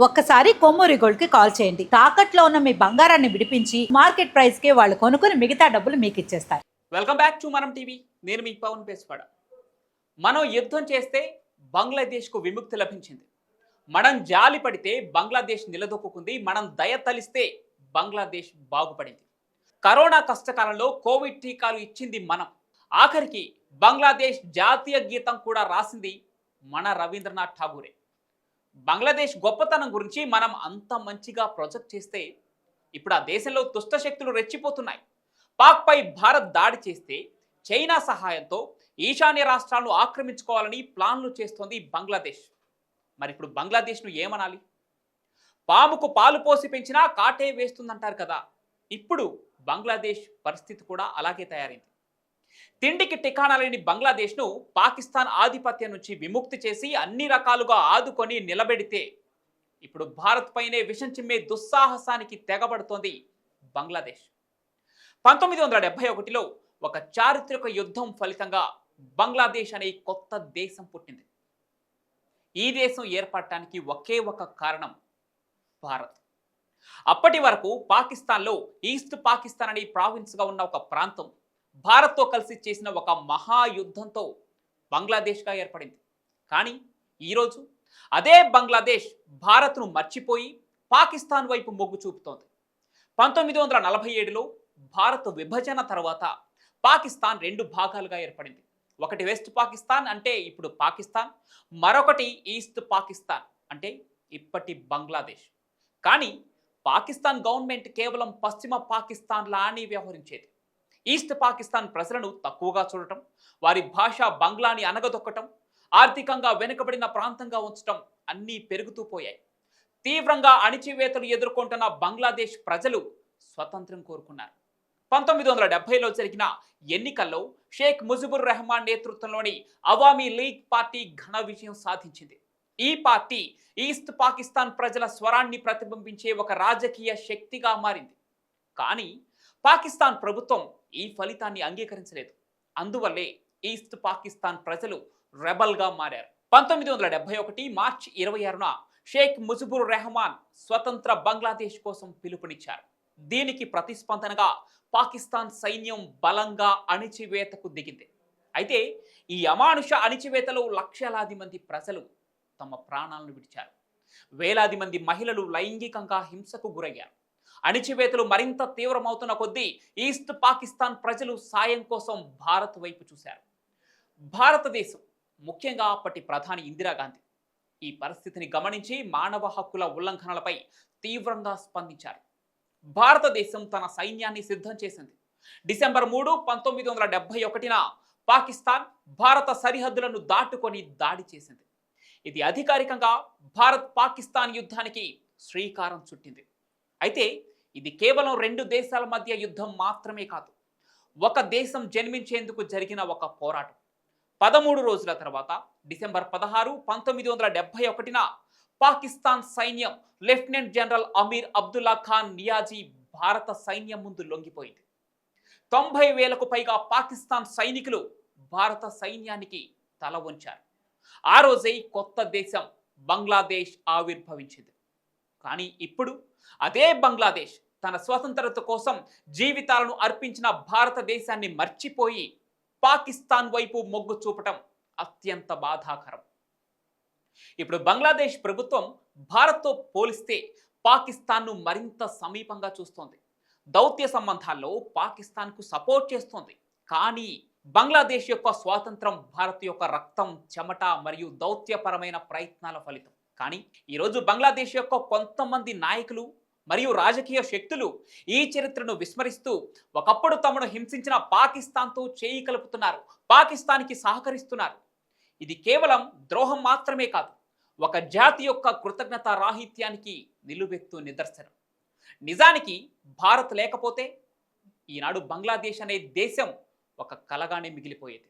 ఒక్కసారి కొమ్మూరి గోల్డ్ కి కాల్ చేయండి. తాకట్లో ఉన్న మీ బంగారాన్ని విడిపించి మార్కెట్ ప్రైస్ కి వాళ్ళు కొనుక్కుని మిగతా డబ్బులు మీకు ఇచ్చేస్తారు. వెల్కమ్ బ్యాక్ టు మనం టీవీ. నేను మీ పవన్ పేస్వాడ. మనం యుద్ధం చేస్తే బంగ్లాదేశ్కు విముక్తి లభించింది. మనం జాలి పడితే బంగ్లాదేశ్ నిలదొక్కుంది. మనం దయ తలిస్తే బంగ్లాదేశ్ బాగుపడింది. కరోనా కష్టకాలంలో కోవిడ్ టీకాలు ఇచ్చింది మనం. ఆఖరికి బంగ్లాదేశ్ జాతీయ గీతం కూడా రాసింది మన రవీంద్రనాథ్ ఠాగూరే. బంగ్లాదేశ్ గొప్పతనం గురించి మనం అంత మంచిగా ప్రొజెక్ట్ చేస్తే ఇప్పుడు ఆ దేశంలో దుష్ట శక్తులు రెచ్చిపోతున్నాయి. పాక్పై భారత్ దాడి చేస్తే చైనా సహాయంతో ఈశాన్య రాష్ట్రాలను ఆక్రమించుకోవాలని ప్లాన్లు చేస్తోంది బంగ్లాదేశ్. మరి ఇప్పుడు బంగ్లాదేశ్ను ఏమనాలి? పాముకు పాలు పోసి పెంచినా కాటే వేస్తుందంటారు కదా. ఇప్పుడు బంగ్లాదేశ్ పరిస్థితి కూడా అలాగే తయారైంది. తిండికి టికాణా లేని బంగ్లాదేశ్ను పాకిస్తాన్ ఆధిపత్యం నుంచి విముక్తి చేసి అన్ని రకాలుగా ఆదుకొని నిలబెడితే ఇప్పుడు భారత్ పైనే విషం చిమ్మే దుస్సాహసానికి తెగబడుతోంది బంగ్లాదేశ్. 1971లో ఒక చారిత్రక యుద్ధం ఫలితంగా బంగ్లాదేశ్ అనే కొత్త దేశం పుట్టింది. ఈ దేశం ఏర్పడటానికి ఒకే ఒక కారణం భారత్. అప్పటి వరకు పాకిస్తాన్లో ఈస్ట్ పాకిస్తాన్ అనే ప్రావిన్స్గా ఉన్న ఒక ప్రాంతం భారత్తో కలిసి చేసిన ఒక మహాయుద్ధంతో బంగ్లాదేశ్గా ఏర్పడింది. కానీ ఈరోజు అదే బంగ్లాదేశ్ భారత్ను మర్చిపోయి పాకిస్తాన్ వైపు మొగ్గు చూపుతోంది. 1947లో భారత్ విభజన తర్వాత పాకిస్తాన్ రెండు భాగాలుగా ఏర్పడింది. ఒకటి వెస్ట్ పాకిస్తాన్ అంటే ఇప్పుడు పాకిస్తాన్, మరొకటి ఈస్ట్ పాకిస్తాన్ అంటే ఇప్పటి బంగ్లాదేశ్. కానీ పాకిస్తాన్ గవర్నమెంట్ కేవలం పశ్చిమ పాకిస్తాన్లా అని వ్యవహరించేది. ఈస్ట్ పాకిస్తాన్ ప్రజలను తక్కువగా చూడటం, వారి భాష బంగ్లాని అనగదొక్కటం, ఆర్థికంగా వెనుకబడిన ప్రాంతంగా ఉంచటం అన్నీ పెరుగుతూ పోయాయి. తీవ్రంగా అణిచివేతలు ఎదుర్కొంటున్న బంగ్లాదేశ్ ప్రజలు స్వతంత్రం కోరుకున్నారు. 1970లో జరిగిన ఎన్నికల్లో షేక్ ముజిబుర్ రెహమాన్ నేతృత్వంలోని అవామీ లీగ్ పార్టీ ఘన విజయం సాధించింది. ఈ పార్టీ ఈస్ట్ పాకిస్తాన్ ప్రజల స్వరాన్ని ప్రతిబింబించే ఒక రాజకీయ శక్తిగా మారింది. కానీ పాకిస్తాన్ ప్రభుత్వం ఈ ఫలితాన్ని అంగీకరించలేదు. అందువల్లే ఈస్ట్ పాకిస్తాన్ ప్రజలు రెబల్గా మారారు. 1971 మార్చి 26న షేక్ ముజిబుర్ రెహమాన్ స్వతంత్ర బంగ్లాదేశ్ కోసం పిలుపునిచ్చారు. దీనికి ప్రతిస్పందనగా పాకిస్తాన్ సైన్యం బలంగా అణిచివేతకు దిగింది. అయితే ఈ అమానుష అణిచివేతలో లక్షలాది మంది ప్రజలు తమ ప్రాణాలను విడిచారు. వేలాది మంది మహిళలు లైంగికంగా హింసకు గురయ్యారు. అణిచివేతలు మరింత తీవ్రమవుతున్న కొద్దీ ఈస్ట్ పాకిస్తాన్ ప్రజలు సాయం కోసం భారత్ వైపు చూశారు. భారతదేశం, ముఖ్యంగా అప్పటి ప్రధాని ఇందిరాగాంధీ ఈ పరిస్థితిని గమనించి మానవ హక్కుల ఉల్లంఘనలపై తీవ్రంగా స్పందించారు. భారతదేశం తన సైన్యాన్ని సిద్ధం చేసింది. డిసెంబర్ 3, 1971న పాకిస్తాన్ భారత సరిహద్దులను దాటుకొని దాడి చేసింది. ఇది అధికారికంగా భారత్ పాకిస్తాన్ యుద్ధానికి శ్రీకారం చుట్టింది. అయితే ఇది కేవలం రెండు దేశాల మధ్య యుద్ధం మాత్రమే కాదు, ఒక దేశం జన్మించేందుకు జరిగిన ఒక పోరాటం. 13 రోజుల తర్వాత డిసెంబర్ 16, 1971న పాకిస్తాన్ సైన్యం లెఫ్టినెంట్ జనరల్ అమీర్ అబ్దుల్లా ఖాన్ నియాజీ భారత సైన్యం ముందు లొంగిపోయింది. 90,000కు పైగా పాకిస్తాన్ సైనికులు భారత సైన్యానికి తల వంచారు. ఆ రోజే కొత్త దేశం బంగ్లాదేశ్ ఆవిర్భవించింది. కానీ ఇప్పుడు అదే బంగ్లాదేశ్ తన స్వతంత్రత కోసం జీవితాలను అర్పించిన భారతదేశాన్ని మర్చిపోయి పాకిస్తాన్ వైపు మొగ్గు చూపటం అత్యంత బాధాకరం. ఇప్పుడు బంగ్లాదేశ్ ప్రభుత్వం భారత్తో పోలిస్తే పాకిస్తాన్ను మరింత సమీపంగా చూస్తోంది. దౌత్య సంబంధాల్లో పాకిస్తాన్కు సపోర్ట్ చేస్తోంది. కానీ బంగ్లాదేశ్ యొక్క స్వాతంత్రం భారత్ యొక్క రక్తం, చెమట మరియు దౌత్యపరమైన ప్రయత్నాల ఫలితం. కానీ ఈరోజు బంగ్లాదేశ్ యొక్క కొంతమంది నాయకులు మరియు రాజకీయ శక్తులు ఈ చరిత్రను విస్మరిస్తూ ఒకప్పుడు తమను హింసించిన పాకిస్తాన్తో చేయి కలుపుతున్నారు, పాకిస్తాన్కి సహకరిస్తున్నారు. ఇది కేవలం ద్రోహం మాత్రమే కాదు, ఒక జాతి యొక్క కృతజ్ఞత రాహిత్యానికి నిలువెత్తు నిదర్శనం. నిజానికి భారత్ లేకపోతే ఈనాడు బంగ్లాదేశ్ అనే దేశం ఒక కలగానే మిగిలిపోయేది.